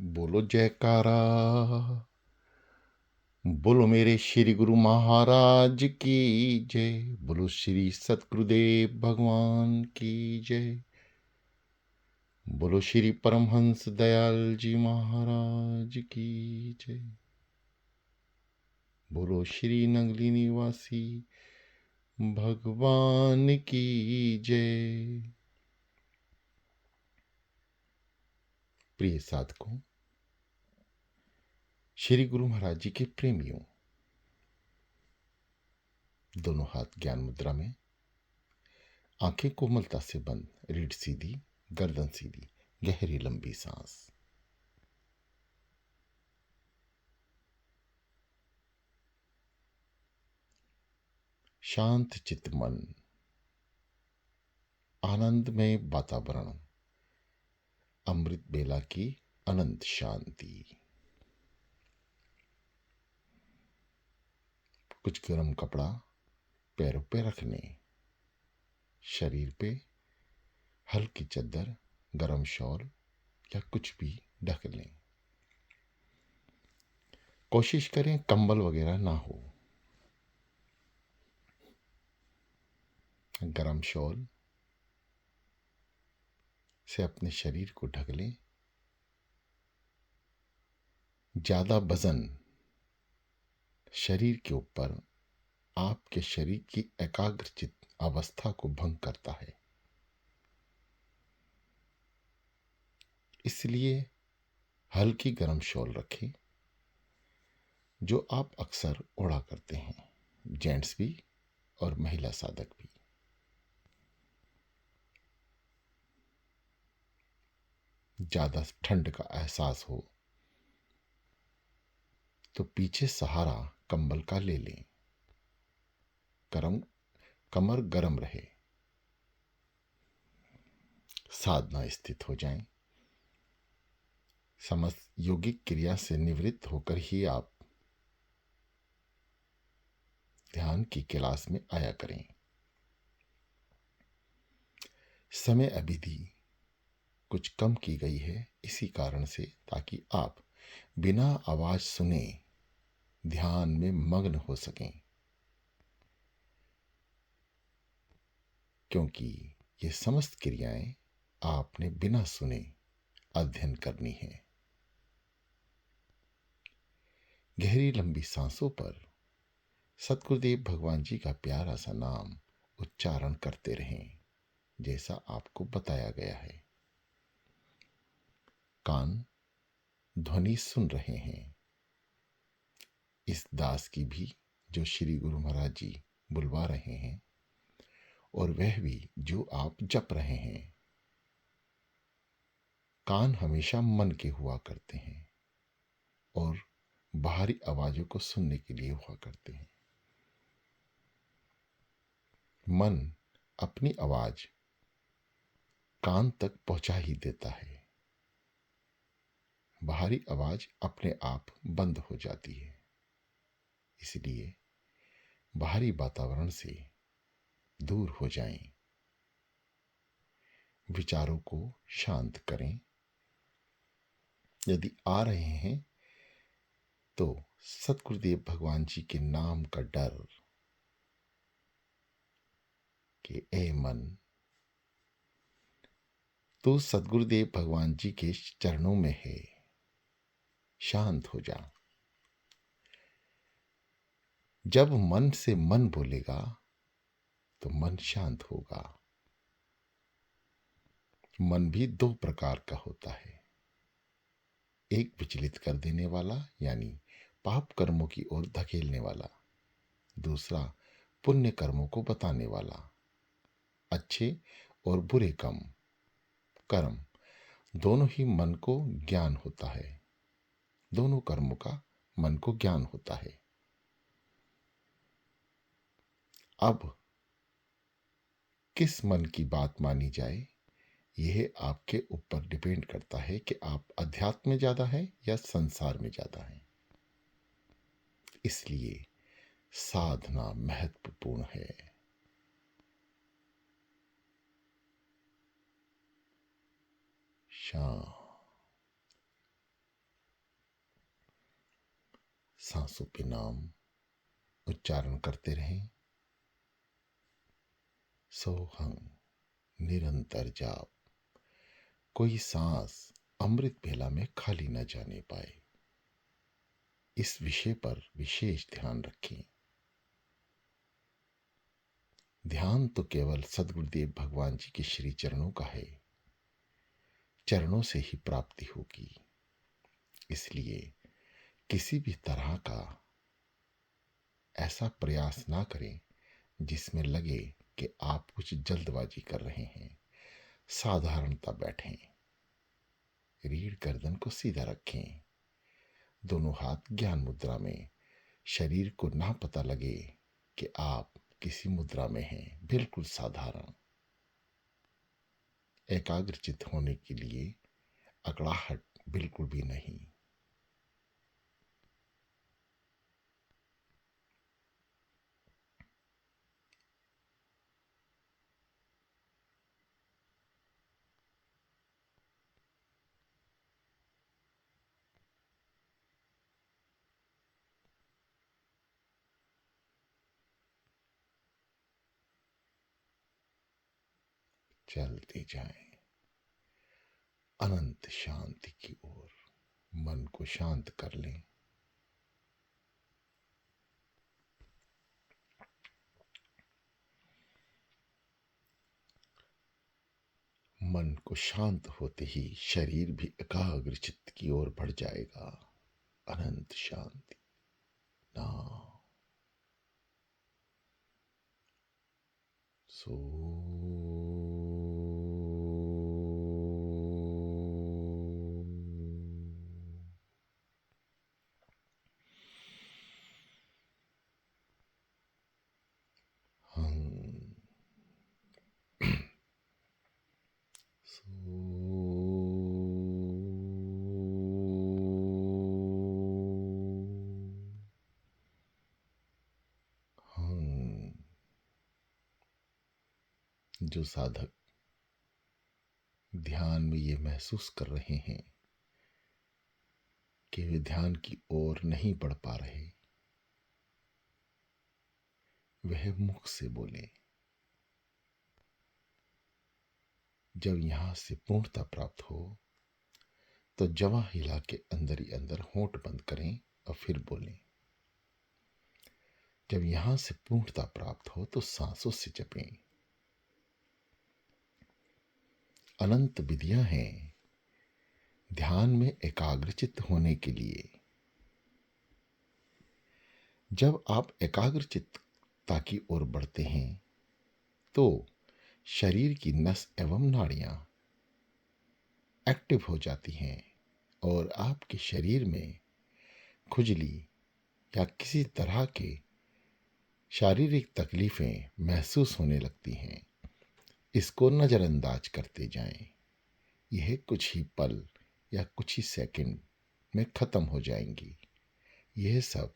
बोलो जयकारा। बोलो मेरे श्री गुरु महाराज की जय। बोलो श्री सतगुरुदेव भगवान की जय। बोलो श्री परमहंस दयाल जी महाराज की जय। बोलो श्री नगली निवासी भगवान की जय। प्रिय साधकों, श्री गुरु महाराज जी के प्रेमियों, दोनों हाथ ज्ञान मुद्रा में, आंखें कोमलता से बंद, रीढ़ सीधी, गर्दन सीधी, गहरी लंबी सांस। शांत चित्त मन, आनंदमय वातावरण, अमृत बेला की अनंत शांति। कुछ गर्म कपड़ा पैरों पे रखने, शरीर पे हल्की चादर, गर्म शॉल या कुछ भी ढक लें। कोशिश करें कंबल वगैरह ना हो। गर्म शॉल से अपने शरीर को ढक लें। ज्यादा वजन शरीर के ऊपर आपके शरीर की एकाग्रचित अवस्था को भंग करता है, इसलिए हल्की गर्म शॉल रखें जो आप अक्सर ओढ़ा करते हैं, जेंट्स भी और महिला साधक भी। ज्यादा ठंड का एहसास हो तो पीछे सहारा कंबल का ले लें। कमर गर्म रहे। साधना स्थित हो जाएं। समस्त योगिक क्रिया से निवृत्त होकर ही आप ध्यान की क्लास में आया करें। समय अवधि कुछ कम की गई है इसी कारण से, ताकि आप बिना आवाज सुने ध्यान में मग्न हो सकें, क्योंकि ये समस्त क्रियाएं आपने बिना सुने अध्ययन करनी है। गहरी लंबी सांसों पर सतगुरुदेव भगवान जी का प्यारा सा नाम उच्चारण करते रहें, जैसा आपको बताया गया है। कान ध्वनि सुन रहे हैं इस दास की भी, जो श्री गुरु महाराज जी बुलवा रहे हैं, और वह भी जो आप जप रहे हैं। कान हमेशा मन के हुआ करते हैं और बाहरी आवाजों को सुनने के लिए हुआ करते हैं। मन अपनी आवाज कान तक पहुंचा ही देता है, बाहरी आवाज अपने आप बंद हो जाती है। इसलिए बाहरी वातावरण से दूर हो जाएं, विचारों को शांत करें। यदि आ रहे हैं तो सतगुरुदेव भगवान जी के नाम का डर कि ए मन, तो सतगुरुदेव भगवान जी के चरणों में है, शांत हो जा। जब मन से मन बोलेगा तो मन शांत होगा। मन भी दो प्रकार का होता है, एक विचलित कर देने वाला यानी पाप कर्मों की ओर धकेलने वाला, दूसरा पुण्य कर्मों को बताने वाला। अच्छे और बुरे कर्म दोनों ही मन को ज्ञान होता है, दोनों कर्मों का मन को ज्ञान होता है। अब किस मन की बात मानी जाए, यह आपके ऊपर डिपेंड करता है कि आप अध्यात्म में ज्यादा है या संसार में ज्यादा है। इसलिए साधना महत्वपूर्ण है। शांत सांसों पे नाम उच्चारण करते रहें। सोहं निरंतर जाप, कोई सांस अमृत बेला में खाली न जाने पाए, इस विषय पर विशेष ध्यान रखें। ध्यान तो केवल सद्गुरुदेव भगवान जी के श्री चरणों का है, चरणों से ही प्राप्ति होगी। इसलिए किसी भी तरह का ऐसा प्रयास ना करें जिसमें लगे कि आप कुछ जल्दबाजी कर रहे हैं। साधारणता बैठें, रीढ़ गर्दन को सीधा रखें, दोनों हाथ ज्ञान मुद्रा में, शरीर को ना पता लगे कि आप किसी मुद्रा में हैं, बिल्कुल साधारण। एकाग्रचित होने के लिए अकड़ाहट बिल्कुल भी नहीं। चलते जाएं अनंत शांति की ओर। मन को शांत कर लें। मन को शांत होते ही शरीर भी एकाग्र चित्त की ओर बढ़ जाएगा। अनंत शांति। नाम सो हम जो साधक ध्यान में ये महसूस कर रहे हैं कि वे ध्यान की ओर नहीं बढ़ पा रहे, वह मुख से बोले। जब यहां से पूर्णता प्राप्त हो तो जवां हिला के अंदर ही अंदर होंठ बंद करें और फिर बोलें। जब यहां से पूर्णता प्राप्त हो तो सांसों से जपें। अनंत विधियां हैं ध्यान में एकाग्रचित्त होने के लिए। जब आप एकाग्रचित्तता की ओर बढ़ते हैं तो शरीर की नस एवं नाड़ियां एक्टिव हो जाती हैं और आपके शरीर में खुजली या किसी तरह के शारीरिक तकलीफें महसूस होने लगती हैं। इसको नज़रअंदाज करते जाएं। यह कुछ ही पल या कुछ ही सेकंड में ख़त्म हो जाएंगी। यह सब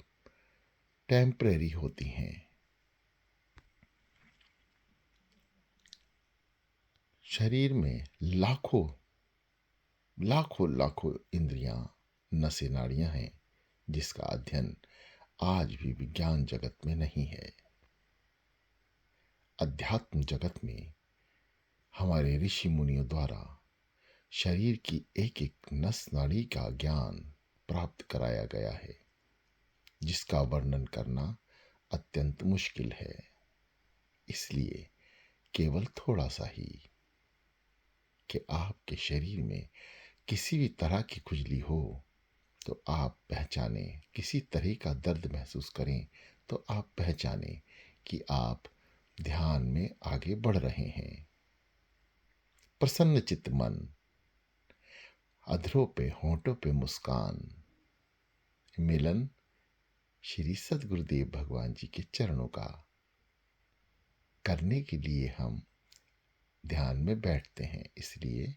टेम्परेरी होती हैं। शरीर में लाखों लाखों लाखों इंद्रियां, नसें, नाड़ियां हैं जिसका अध्ययन आज भी विज्ञान जगत में नहीं है। अध्यात्म जगत में हमारे ऋषि मुनियों द्वारा शरीर की एक एक नस नाड़ी का ज्ञान प्राप्त कराया गया है, जिसका वर्णन करना अत्यंत मुश्किल है। इसलिए केवल थोड़ा सा ही कि आपके शरीर में किसी भी तरह की खुजली हो तो आप पहचाने, किसी तरह का दर्द महसूस करें तो आप पहचाने कि आप ध्यान में आगे बढ़ रहे हैं। प्रसन्न चित्त मन, अधरों पे होंठों पे मुस्कान, मिलन श्री सद्गुरुदेव भगवान जी के चरणों का करने के लिए हम ध्यान में बैठते हैं। इसलिए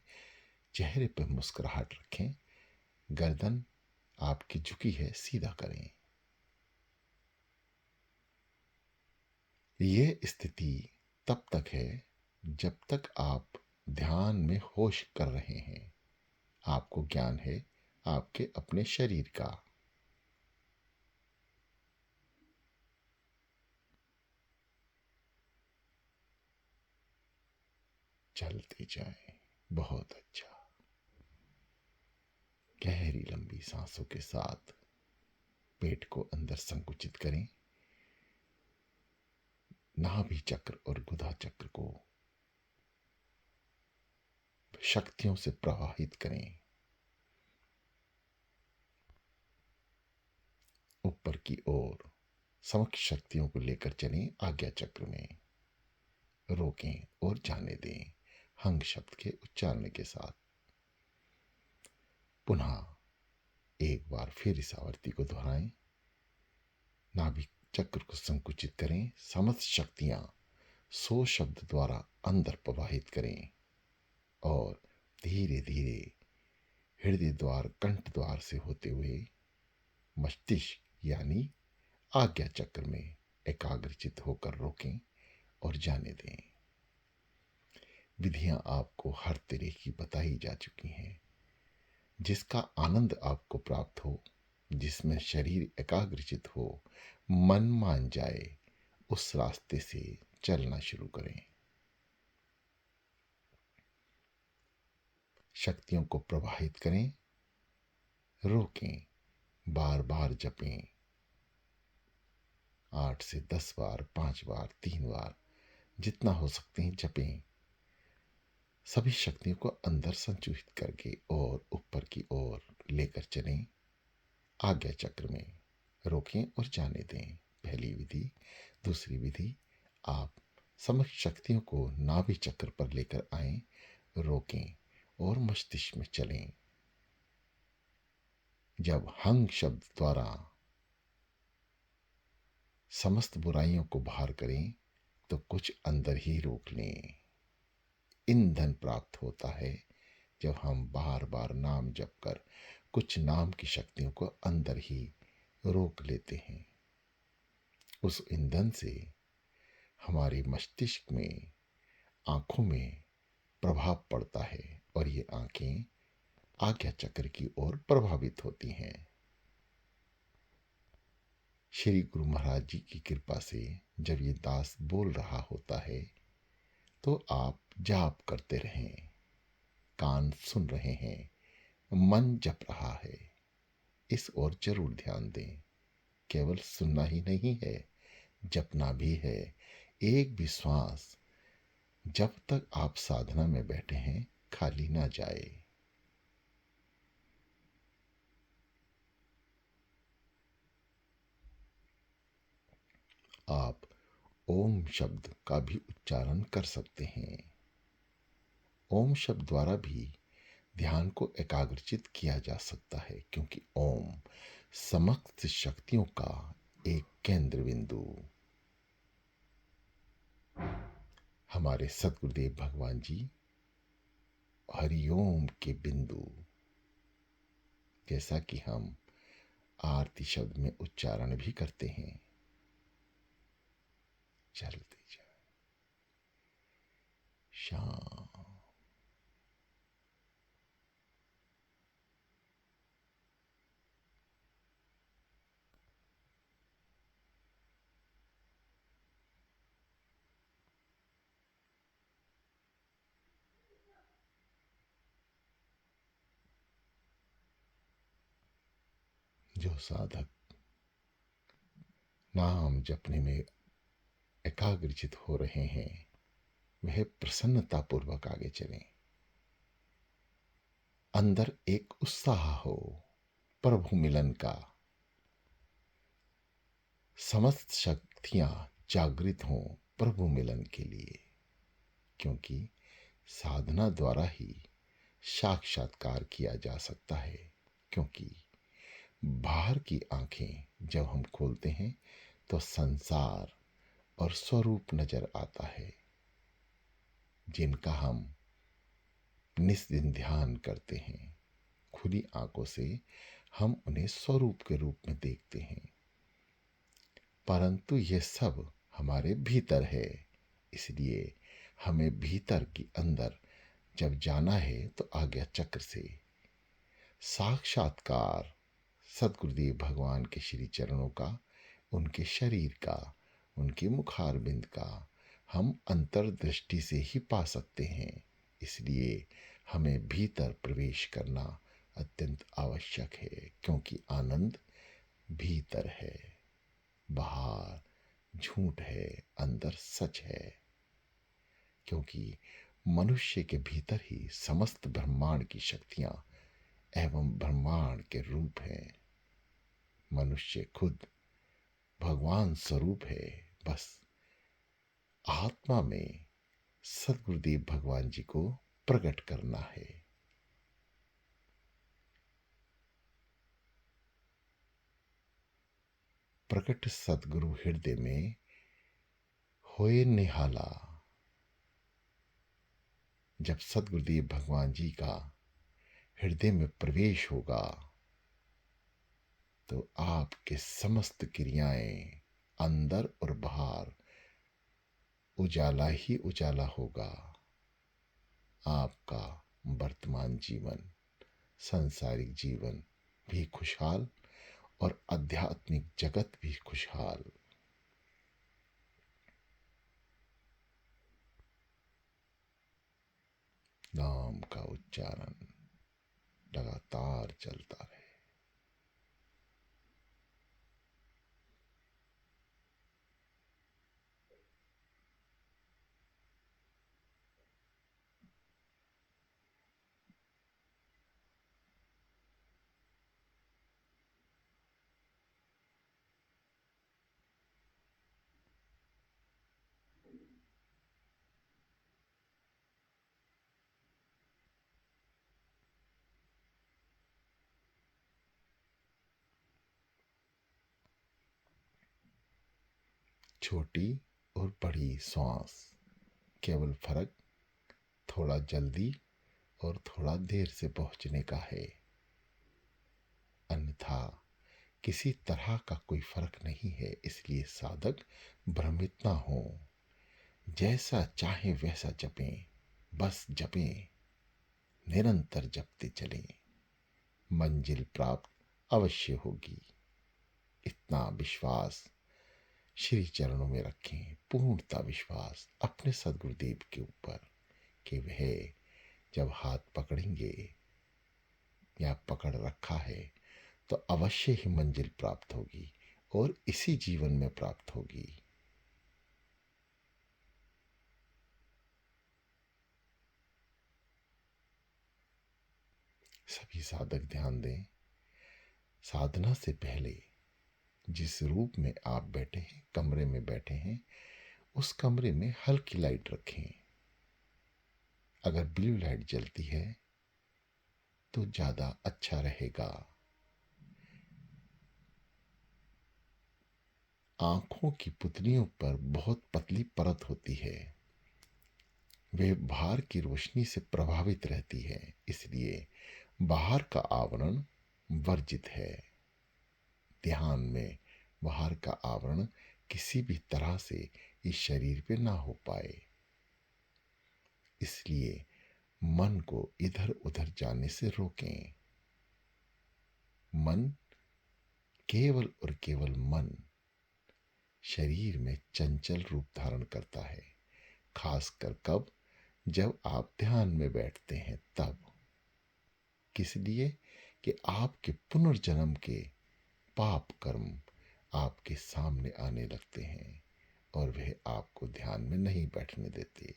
चेहरे पर मुस्कुराहट रखें। गर्दन आपकी झुकी है, सीधा करें। यह स्थिति तब तक है जब तक आप ध्यान में होश कर रहे हैं। आपको ज्ञान है आपके अपने शरीर का। चलते जाएं। बहुत अच्छा। गहरी लंबी सांसों के साथ पेट को अंदर संकुचित करें। नाभि चक्र और गुदा चक्र को शक्तियों से प्रवाहित करें। ऊपर की ओर समक्ष शक्तियों को लेकर चलें। आज्ञा चक्र में रोकें और जाने दें हंग शब्द के उच्चारण के साथ। पुनः एक बार फिर इस आवर्ती को दोहराएं। नाभि चक्र को संकुचित करें। समस्त शक्तियां 100 शब्द द्वारा अंदर प्रवाहित करें और धीरे धीरे हृदय द्वार कंठ द्वार से होते हुए मस्तिष्क यानी आज्ञा चक्र में एकाग्रचित होकर रोकें और जाने दें। विधियां आपको हर तरह की बताई जा चुकी हैं। जिसका आनंद आपको प्राप्त हो, जिसमें शरीर एकाग्रचित हो, मन मान जाए, उस रास्ते से चलना शुरू करें। शक्तियों को प्रवाहित करें, रोकें, बार बार जपें। 8 से 10 बार, 5 बार, 3 बार, जितना हो सकते हैं जपें। सभी शक्तियों को अंदर संचुहित करके और ऊपर की ओर लेकर चलें। आज्ञा चक्र में रोकें और जाने दें। पहली विधि। दूसरी विधि, आप समस्त शक्तियों को नाभि चक्र पर लेकर आएं, रोकें और मस्तिष्क में चलें। जब हंग शब्द द्वारा समस्त बुराइयों को बाहर करें तो कुछ अंदर ही रोक लें। ईंधन प्राप्त होता है जब हम बार बार नाम जप कर कुछ नाम की शक्तियों को अंदर ही रोक लेते हैं। उस ईंधन से हमारे मस्तिष्क में, आंखों में प्रभाव पड़ता है और ये आंखें आज्ञा चक्र की ओर प्रभावित होती हैं। श्री गुरु महाराज जी की कृपा से जब ये दास बोल रहा होता है तो आप जाप करते रहें। कान सुन रहे हैं, मन जप रहा है, इस ओर जरूर ध्यान दें। केवल सुनना ही नहीं है, जपना भी है। एक भी श्वास जब तक आप साधना में बैठे हैं खाली ना जाए। आप ओम शब्द का भी उच्चारण कर सकते हैं। ओम शब्द द्वारा भी ध्यान को एकाग्रचित किया जा सकता है, क्योंकि ओम समस्त शक्तियों का एक केंद्र बिंदु। हमारे सतगुरुदेव भगवान जी हरिओम के बिंदु, जैसा कि हम आरती शब्द में उच्चारण भी करते हैं। चलते जाए शाम। जो साधक नाम जपने में एकाग्रचित हो रहे हैं वह प्रसन्नता पूर्वक आगे चलें। अंदर एक उत्साह हो प्रभु मिलन का। समस्त शक्तियां जागृत हों प्रभु मिलन के लिए, क्योंकि साधना द्वारा ही साक्षात्कार किया जा सकता है। क्योंकि बाहर की आंखें जब हम खोलते हैं तो संसार और स्वरूप नजर आता है, जिनका हम निस्दिन ध्यान करते हैं। खुली आंखों से हम उन्हें स्वरूप के रूप में देखते हैं, परंतु ये सब हमारे भीतर है। इसलिए हमें भीतर की अंदर जब जाना है तो आज्ञा चक्र से साक्षात्कार सदगुरुदेव भगवान के श्री चरणों का, उनके शरीर का, उनके मुखारबिंद का हम अंतर्दृष्टि से ही पा सकते हैं। इसलिए हमें भीतर प्रवेश करना अत्यंत आवश्यक है, क्योंकि आनंद भीतर है, बाहर झूठ है, अंदर सच है। क्योंकि मनुष्य के भीतर ही समस्त ब्रह्मांड की शक्तियां एवं ब्रह्मांड के रूप हैं। मनुष्य खुद भगवान स्वरूप है, बस आत्मा में सदगुरुदेव भगवान जी को प्रकट करना है। प्रकट सदगुरु हृदय में होए निहाला। जब सदगुरुदेव भगवान जी का हृदय में प्रवेश होगा तो आपके समस्त क्रियाएं अंदर और बाहर उजाला ही उजाला होगा। आपका वर्तमान जीवन, सांसारिक जीवन भी खुशहाल और आध्यात्मिक जगत भी खुशहाल। नाम का उच्चारण लगातार चलता रहे। छोटी और बड़ी सांस, केवल फर्क थोड़ा जल्दी और थोड़ा देर से पहुंचने का है, अन्यथा किसी तरह का कोई फर्क नहीं है। इसलिए साधक भ्रमित ना हो, जैसा चाहे वैसा जपें, बस जपें, निरंतर जपते चलें, मंजिल प्राप्त अवश्य होगी। इतना विश्वास श्री चरणों में रखें, पूर्णता विश्वास अपने सदगुरुदेव के ऊपर कि वह जब हाथ पकड़ेंगे या पकड़ रखा है तो अवश्य ही मंजिल प्राप्त होगी और इसी जीवन में प्राप्त होगी। सभी साधक ध्यान दें, साधना से पहले जिस रूप में आप बैठे हैं, कमरे में बैठे हैं, उस कमरे में हल्की लाइट रखें। अगर ब्लू लाइट जलती है तो ज्यादा अच्छा रहेगा। आंखों की पुतलियों पर बहुत पतली परत होती है, वे बाहर की रोशनी से प्रभावित रहती है, इसलिए बाहर का आवरण वर्जित है। ध्यान में बाहर का आवरण किसी भी तरह से इस शरीर पे ना हो पाए, इसलिए मन को इधर उधर जाने से रोकें। मन, केवल और केवल मन शरीर में चंचल रूप धारण करता है, खासकर कब, जब आप ध्यान में बैठते हैं तब। किस लिए? कि आपके पुनर्जन्म के पाप कर्म आपके सामने आने लगते हैं और वह आपको ध्यान में नहीं बैठने देते।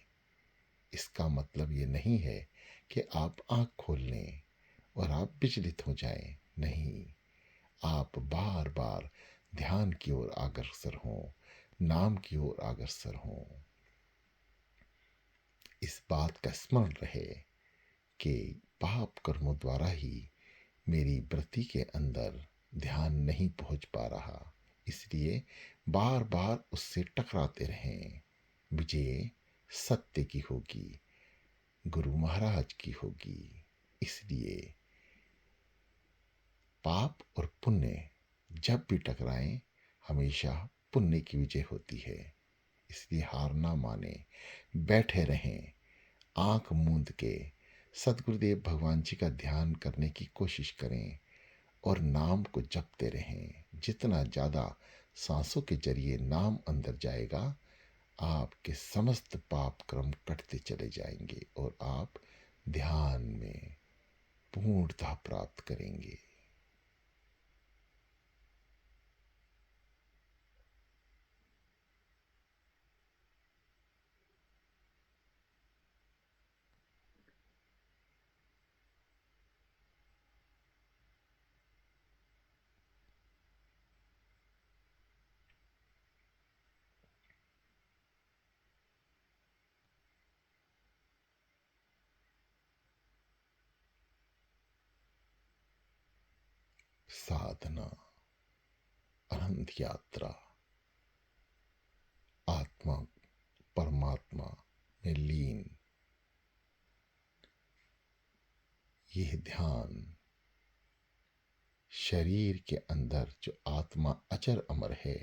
इसका मतलब ये नहीं है कि आप आंख खोल लें और आप विचलित हो जाएं, नहीं, आप बार बार ध्यान की ओर अग्रसर हों, नाम की ओर अग्रसर हों। इस बात का स्मरण रहे कि पाप कर्मों द्वारा ही मेरी वृत्ति के अंदर ध्यान नहीं पहुंच पा रहा, इसलिए बार बार उससे टकराते रहें। विजय सत्य की होगी, गुरु महाराज की होगी। इसलिए पाप और पुण्य जब भी टकराएं, हमेशा पुण्य की विजय होती है। इसलिए हार ना माने, बैठे रहें, आंख मूंद के सदगुरुदेव भगवान जी का ध्यान करने की कोशिश करें और नाम को जपते रहें। जितना ज़्यादा सांसों के जरिए नाम अंदर जाएगा, आपके समस्त पाप क्रम कटते चले जाएंगे और आप ध्यान में पूर्णता प्राप्त करेंगे। साधना, अनंत यात्रा, आत्मा परमात्मा में लीन, यह ध्यान शरीर के अंदर जो आत्मा अचर अमर है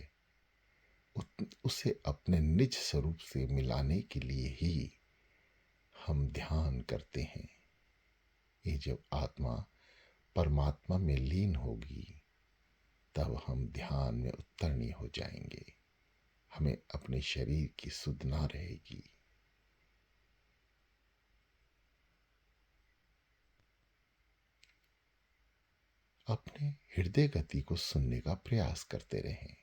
उसे अपने निज स्वरूप से मिलाने के लिए ही हम ध्यान करते हैं। ये जब आत्मा परमात्मा में लीन होगी तब हम ध्यान में उत्तरणी हो जाएंगे। हमें अपने शरीर की सुध ना रहेगी। अपने हृदय गति को सुनने का प्रयास करते रहें।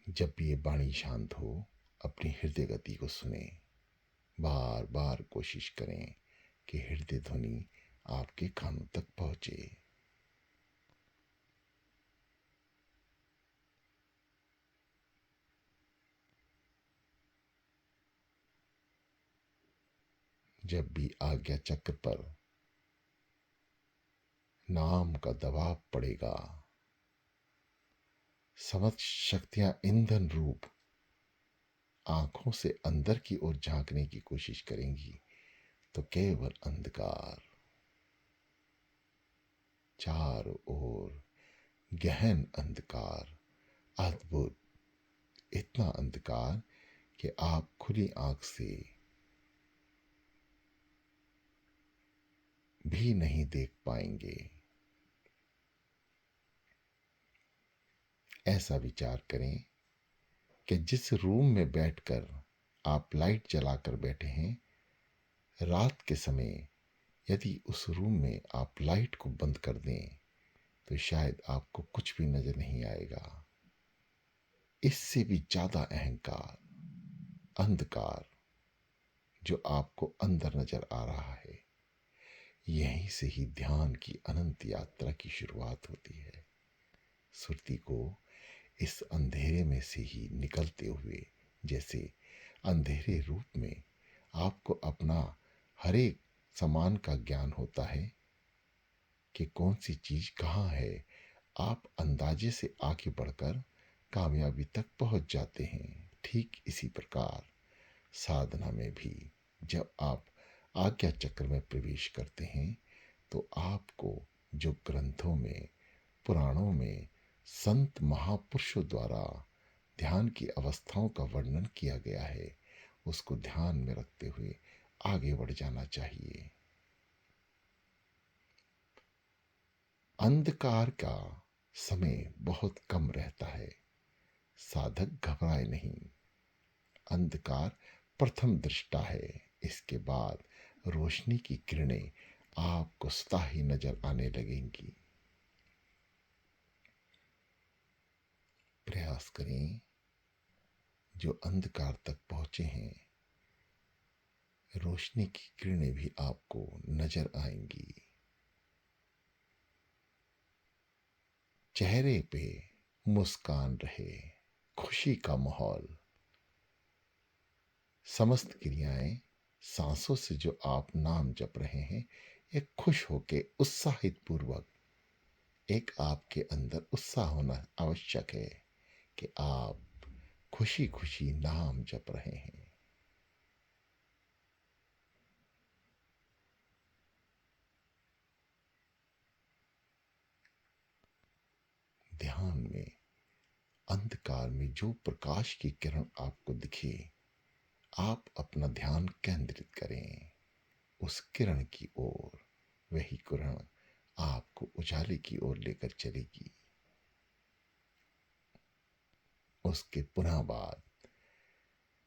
जब भी ये वाणी शांत हो अपनी हृदय गति को सुने। बार बार कोशिश करें कि हृदय ध्वनि आपके कानों तक पहुंचे। जब भी आज्ञा चक्र पर नाम का दबाव पड़ेगा, समस्त शक्तियां ईंधन रूप आंखों से अंदर की ओर झांकने की कोशिश करेंगी तो केवल अंधकार, चारों ओर गहन अंधकार, अद्भुत, इतना अंधकार कि आप खुली आंख से भी नहीं देख पाएंगे। ऐसा विचार करें कि जिस रूम में बैठकर आप लाइट जलाकर बैठे हैं, रात के समय यदि उस रूम में आप लाइट को बंद कर दें तो शायद आपको कुछ भी नजर नहीं आएगा। इससे भी ज्यादा अहंकार, अंधकार जो आपको अंदर नजर आ रहा है, यहीं से ही ध्यान की अनंत यात्रा की शुरुआत होती है। सुरती को इस अंधेरे में से ही निकलते हुए, जैसे अंधेरे रूप में आपको अपना हर एक सामान का ज्ञान होता है कि कौन सी चीज कहाँ है, आप अंदाजे से आगे बढ़कर कामयाबी तक पहुंच जाते हैं। ठीक इसी प्रकार साधना में भी जब आप आज्ञा चक्र में प्रवेश करते हैं तो आपको जो ग्रंथों में, पुराणों में संत महापुरुषों द्वारा ध्यान की अवस्थाओं का वर्णन किया गया है, उसको ध्यान में रखते हुए आगे बढ़ जाना चाहिए। अंधकार का समय बहुत कम रहता है। साधक घबराए नहीं। अंधकार प्रथम दृष्टा है, इसके बाद रोशनी की किरणें आपको स्वतः ही नजर आने लगेंगी। प्रयास करें जो अंधकार तक पहुंचे हैं, रोशनी की किरणें भी आपको नजर आएंगी। चेहरे पे मुस्कान रहे, खुशी का माहौल। समस्त क्रियाएं, सांसों से जो आप नाम जप रहे हैं, एक खुश होके उत्साहित पूर्वक, एक आपके अंदर उत्साह होना आवश्यक है कि आप खुशी खुशी नाम जप रहे हैं। ध्यान में अंधकार में जो प्रकाश की किरण आपको दिखे, आप अपना ध्यान केंद्रित करें उस किरण की ओर। वही किरण आपको उजाले की ओर लेकर चलेगी। उसके पुनः बाद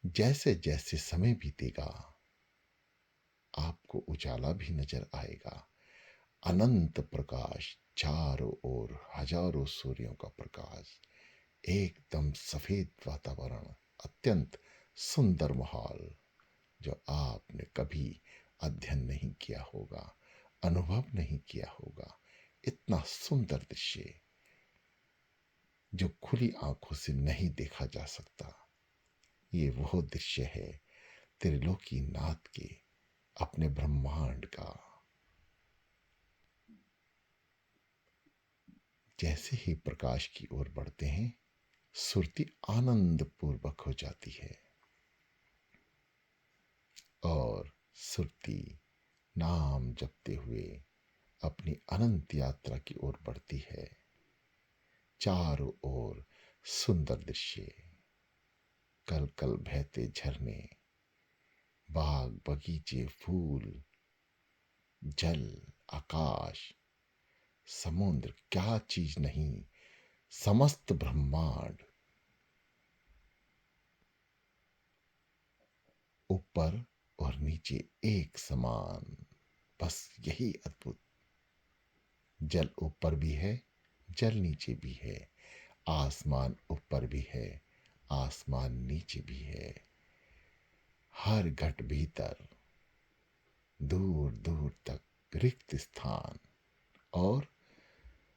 जैसे जैसे समय बीतेगा आपको उजाला भी नजर आएगा। अनंत प्रकाश, चारों ओर हजारों सूर्यों का प्रकाश, एकदम सफेद वातावरण, अत्यंत सुंदर माहौल जो आपने कभी अध्ययन नहीं किया होगा, अनुभव नहीं किया होगा। इतना सुंदर दृश्य जो खुली आंखों से नहीं देखा जा सकता। ये वो दृश्य है त्रिलोकी नाथ के अपने ब्रह्मांड का। जैसे ही प्रकाश की ओर बढ़ते हैं सुरती आनंद पूर्वक हो जाती है और सुरती नाम जपते हुए अपनी अनंत यात्रा की ओर बढ़ती है। चारों ओर सुंदर दृश्य, कल कल बहते झरने, बाग बगीचे, फूल, जल, आकाश, समुद्र, क्या चीज नहीं, समस्त ब्रह्मांड, ऊपर और नीचे एक समान। बस यही अद्भुत। जल ऊपर भी है, जल नीचे भी है, आसमान ऊपर भी है, आसमान नीचे भी है। हर घट भीतर दूर दूर तक रिक्त स्थान और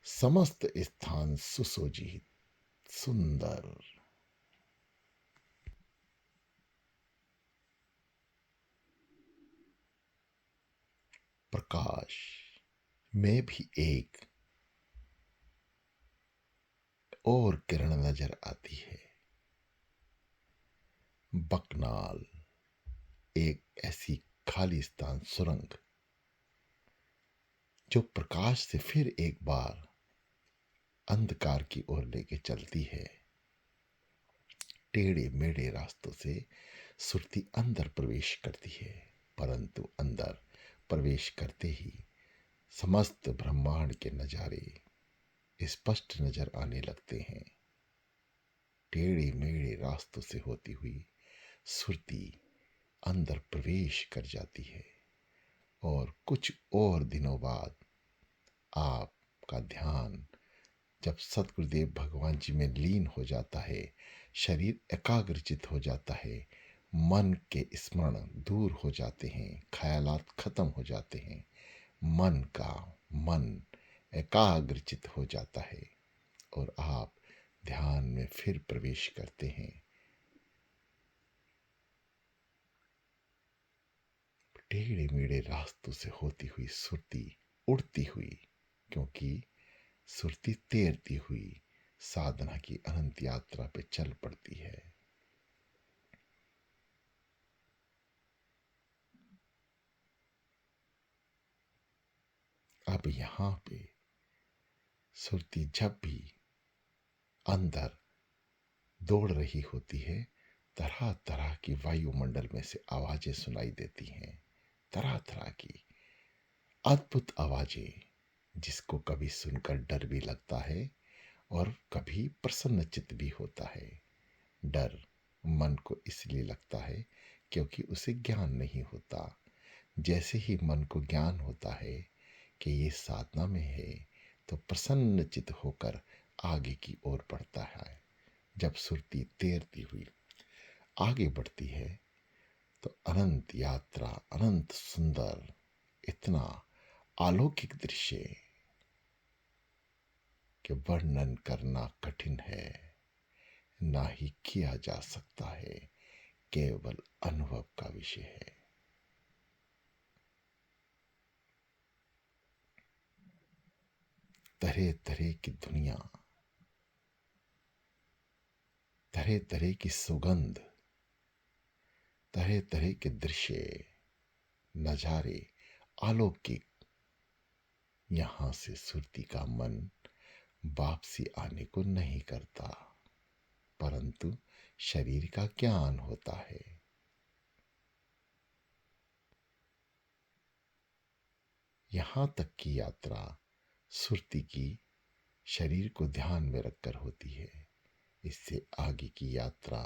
समस्त स्थान सुसज्जित, सुंदर। प्रकाश में भी एक और किरण नजर आती है। बकनाल, एक ऐसी खाली स्थान सुरंग जो प्रकाश से फिर एक बार अंधकार की ओर लेके चलती है। टेढ़े मेढ़े रास्तों से सुरती अंदर प्रवेश करती है, परंतु अंदर प्रवेश करते ही समस्त ब्रह्मांड के नजारे स्पष्ट नजर आने लगते हैं। टेढ़े मेढ़े रास्तों से होती हुई सुरती अंदर प्रवेश कर जाती है और कुछ और दिनों बाद आपका ध्यान जब सतगुरुदेव भगवान जी में लीन हो जाता है, शरीर एकाग्रचित हो जाता है, मन के स्मरण दूर हो जाते हैं, ख्यालात खत्म हो जाते हैं, मन एकाग्रचित हो जाता है और आप ध्यान में फिर प्रवेश करते हैं। टेढ़े मेढ़े रास्तों से होती हुई सुरती उड़ती हुई, क्योंकि सुरती तैरती हुई साधना की अनंत यात्रा पे चल पड़ती है। अब यहां पे सुरती जब भी अंदर दौड़ रही होती है, तरह तरह की वायुमंडल में से आवाजें सुनाई देती हैं, तरह तरह की अद्भुत आवाजें, जिसको कभी सुनकर डर भी लगता है और कभी प्रसन्नचित्त भी होता है। डर मन को इसलिए लगता है क्योंकि उसे ज्ञान नहीं होता। जैसे ही मन को ज्ञान होता है कि ये साधना में है, तो प्रसन्नचित्त होकर आगे की ओर बढ़ता है। जब सुरती तैरती हुई आगे बढ़ती है तो अनंत यात्रा, अनंत सुंदर, इतना अलौकिक दृश्य कि वर्णन करना कठिन है, ना ही किया जा सकता है, केवल अनुभव का विषय है। तरह तरह की दुनिया, तरह तरह की सुगंध, तरह तरह के दृश्य, नजारे, अलौकिक। यहां से सुरती का मन वापसी आने को नहीं करता, परंतु शरीर का ज्ञान होता है। यहां तक की यात्रा सुरती की शरीर को ध्यान में रखकर होती है। इससे आगे की यात्रा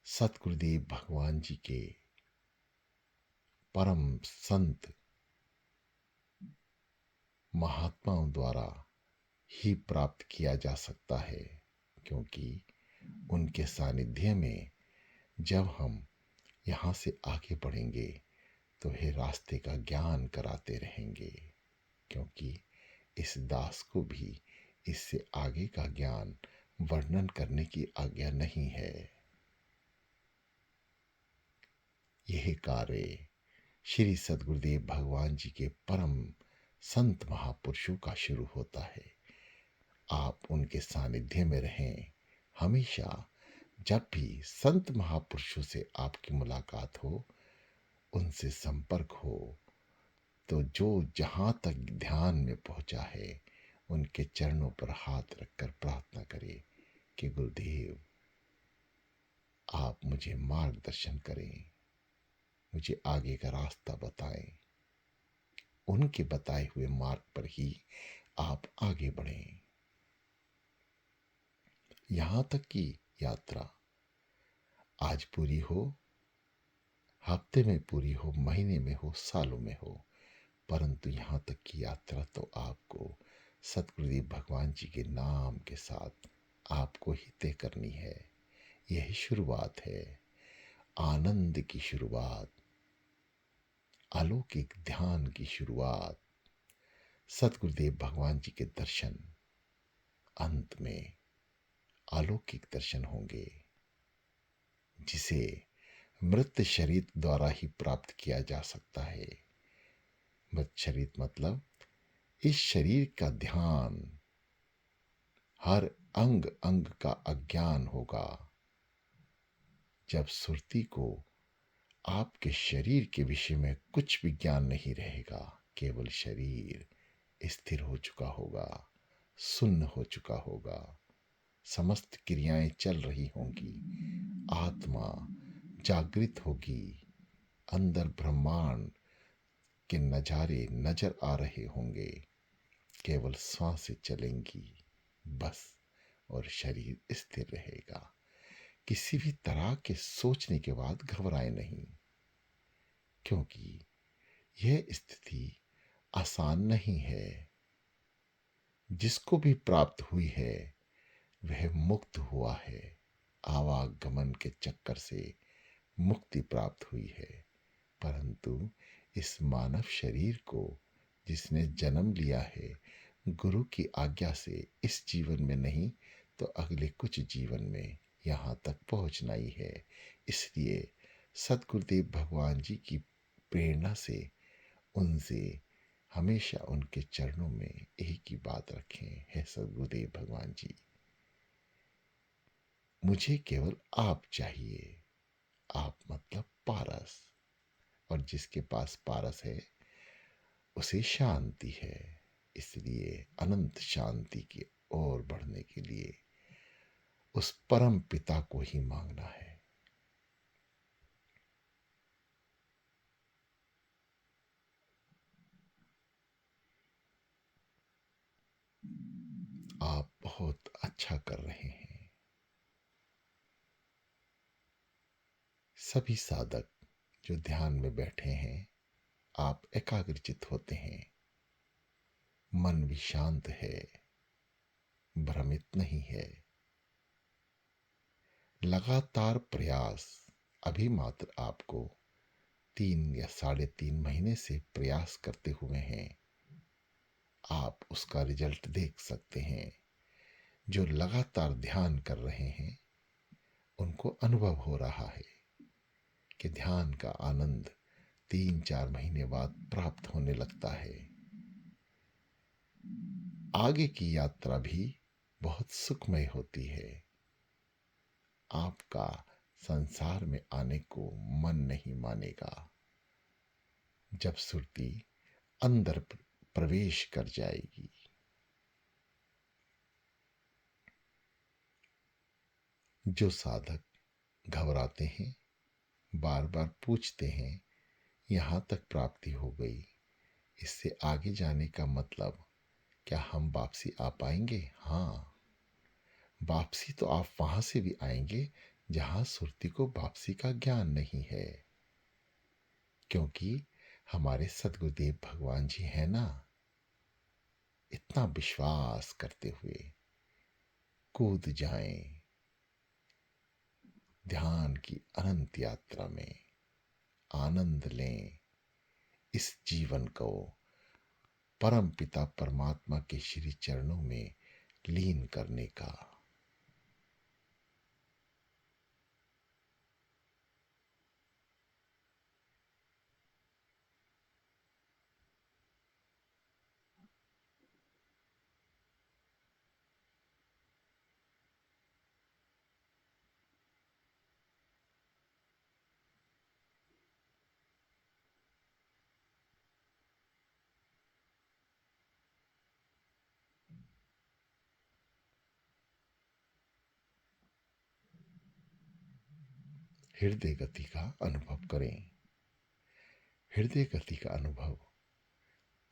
सतगुरुदेव भगवान जी के परम संत महात्माओं द्वारा ही प्राप्त किया जा सकता है, क्योंकि उनके सानिध्य में जब हम यहाँ से आगे बढ़ेंगे तो हे रास्ते का ज्ञान कराते रहेंगे, क्योंकि इस दास को भी इससे आगे का ज्ञान वर्णन करने की आज्ञा नहीं है। यह कार्य श्री सद्गुरुदेव भगवान जी के परम संत महापुरुषों का शुरू होता है। आप उनके सानिध्य में रहें। हमेशा जब भी संत महापुरुषों से आपकी मुलाकात हो, उनसे संपर्क हो, तो जो जहाँ तक ध्यान में पहुँचा है उनके चरणों पर हाथ रखकर प्रार्थना करें कि गुरुदेव आप मुझे मार्गदर्शन करें, मुझे आगे का रास्ता बताएं। उनके बताए हुए मार्ग पर ही आप आगे बढ़ें। यहाँ तक कि यात्रा आज पूरी हो, हफ्ते में पूरी हो, महीने में हो, सालों में हो, परंतु यहाँ तक की यात्रा तो आपको सतगुरुदेव भगवान जी के नाम के साथ आपको ही तय करनी है। यही शुरुआत है, आनंद की शुरुआत, अलौकिक ध्यान की शुरुआत, सतगुरुदेव भगवान जी के दर्शन, अंत में अलौकिक दर्शन होंगे, जिसे मृत शरीर द्वारा ही प्राप्त किया जा सकता है। मृत शरीर मतलब इस शरीर का ध्यान, हर अंग अंग का अज्ञान होगा। जब सुरती को आपके शरीर के विषय में कुछ भी ज्ञान नहीं रहेगा, केवल शरीर स्थिर हो चुका होगा, सुन्न हो चुका होगा, समस्त क्रियाएं चल रही होंगी, आत्मा जागृत होगी, अंदर ब्रह्मांड के नजारे नजर आ रहे होंगे, केवल सांसें चलेंगी बस, और शरीर स्थिर रहेगा। किसी भी तरह के सोचने के बाद घबराए नहीं, क्योंकि यह स्थिति आसान नहीं है। जिसको भी प्राप्त हुई है वह मुक्त हुआ है, आवागमन के चक्कर से मुक्ति प्राप्त हुई है। परंतु इस मानव शरीर को जिसने जन्म लिया है, गुरु की आज्ञा से इस जीवन में नहीं तो अगले कुछ जीवन में यहाँ तक पहुँचना ही है। इसलिए सतगुरुदेव भगवान जी की प्रेरणा से उनसे हमेशा उनके चरणों में एक ही बात रखें, है सतगुरुदेव भगवान जी, मुझे केवल आप चाहिए। आप मतलब पारस, और जिसके पास पारस है उसे शांति है। इसलिए अनंत शांति की ओर बढ़ने के लिए उस परम पिता को ही मांगना है। आप बहुत अच्छा कर रहे हैं। सभी साधक जो ध्यान में बैठे हैं, आप एकाग्रचित होते हैं, मन भी शांत है, भ्रमित नहीं है। लगातार प्रयास, अभी मात्र आपको 3 या 3.5 महीने से प्रयास करते हुए हैं, आप उसका रिजल्ट देख सकते हैं। जो लगातार ध्यान कर रहे हैं उनको अनुभव हो रहा है कि ध्यान का आनंद 3-4 महीने बाद प्राप्त होने लगता है। आगे की यात्रा भी बहुत सुखमय होती है। आपका संसार में आने को मन नहीं मानेगा। जब सुरती अंदर प्रवेश कर जाएगी, जो साधक घबराते हैं, बार बार पूछते हैं यहाँ तक प्राप्ति हो गई, इससे आगे जाने का मतलब क्या हम वापसी आ पाएंगे? हाँ, वापसी तो आप वहां से भी आएंगे जहां सुरती को वापसी का ज्ञान नहीं है, क्योंकि हमारे सदगुरुदेव भगवान जी है ना। इतना विश्वास करते हुए कूद जाएं ध्यान की अनंत यात्रा में, आनंद लें इस जीवन को परम पिता परमात्मा के श्री चरणों में लीन करने का। हृदय गति का अनुभव करें। हृदय गति का अनुभव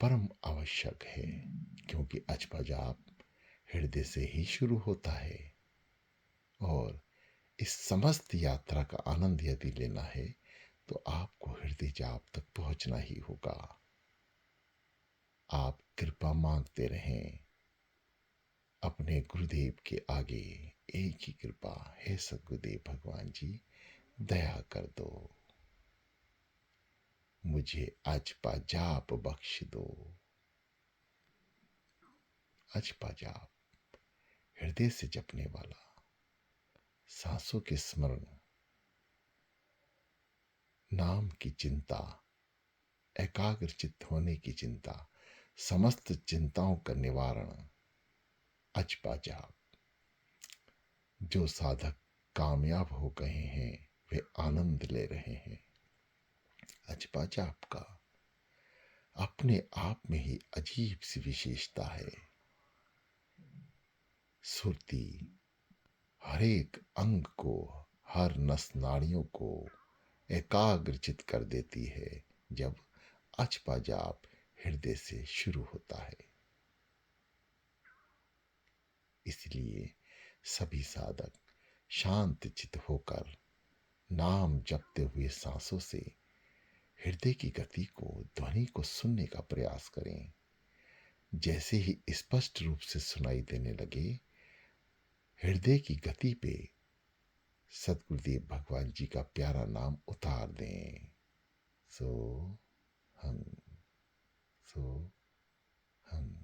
परम आवश्यक है, क्योंकि अचपा जाप हृदय से ही शुरू होता है। और इस समस्त यात्रा का आनंद यदि लेना है तो आपको हृदय जाप तक पहुंचना ही होगा। आप कृपा मांगते रहें अपने गुरुदेव के आगे, एक ही कृपा, हे सदगुरुदेव भगवान जी दया कर दो, मुझे अजपा जाप बख्श दो। अजपा जाप हृदय से जपने वाला, सांसों के स्मरण, नाम की चिंता, एकाग्र चित्त होने की चिंता, समस्त चिंताओं का निवारण अजपा जाप। जो साधक कामयाब हो गए हैं वे आनंद ले रहे हैं। अजपा जाप का अपने आप में ही अजीब सी विशेषता है। सुरती हर एक अंग को, हर नस नाड़ियों को एकाग्रचित कर देती है जब अजपा जाप हृदय से शुरू होता है। इसलिए सभी साधक शांत चित होकर नाम जपते हुए सांसों से हृदय की गति को, ध्वनि को सुनने का प्रयास करें। जैसे ही स्पष्ट रूप से सुनाई देने लगे, हृदय की गति पे सदगुरुदेव भगवान जी का प्यारा नाम उतार दें। सो हम, सो हम।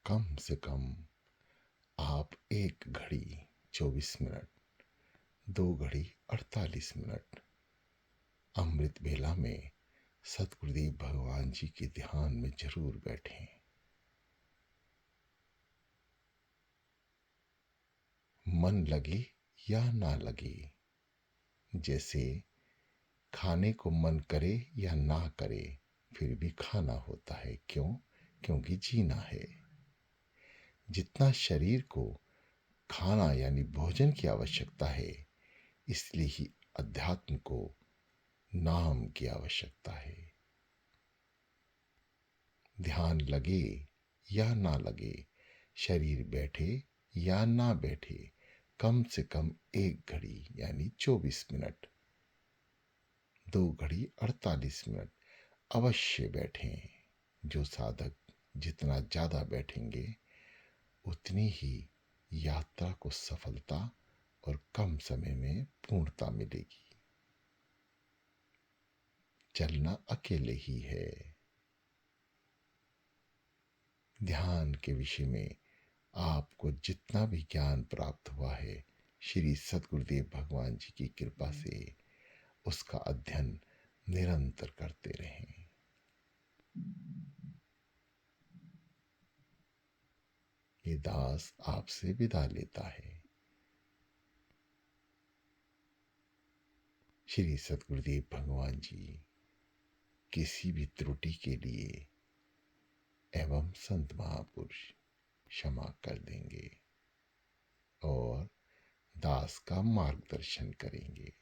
कम से कम आप 1 घड़ी 24 मिनट, 2 घड़ी 48 मिनट अमृत बेला में सतगुरुदेव भगवान जी के ध्यान में जरूर बैठें। मन लगे या ना लगे, जैसे खाने को मन करे या ना करे, फिर भी खाना होता है। क्यों? क्योंकि जीना है। जितना शरीर को खाना यानी भोजन की आवश्यकता है, इसलिए ही अध्यात्म को नाम की आवश्यकता है। ध्यान लगे या ना लगे, शरीर बैठे या ना बैठे, कम से कम 1 घड़ी यानी 24 मिनट, 2 घड़ी 48 मिनट अवश्य बैठें। जो साधक जितना ज़्यादा बैठेंगे उतनी ही यात्रा को सफलता और कम समय में पूर्णता मिलेगी। चलना अकेले ही है। ध्यान के विषय में आपको जितना भी ज्ञान प्राप्त हुआ है, श्री सद्गुरुदेव भगवान जी की कृपा से उसका अध्ययन निरंतर करते रहें। ये दास आपसे विदा लेता है। श्री सद्गुरुदेव भगवान जी किसी भी त्रुटि के लिए एवं संत महापुरुष क्षमा कर देंगे और दास का मार्गदर्शन करेंगे।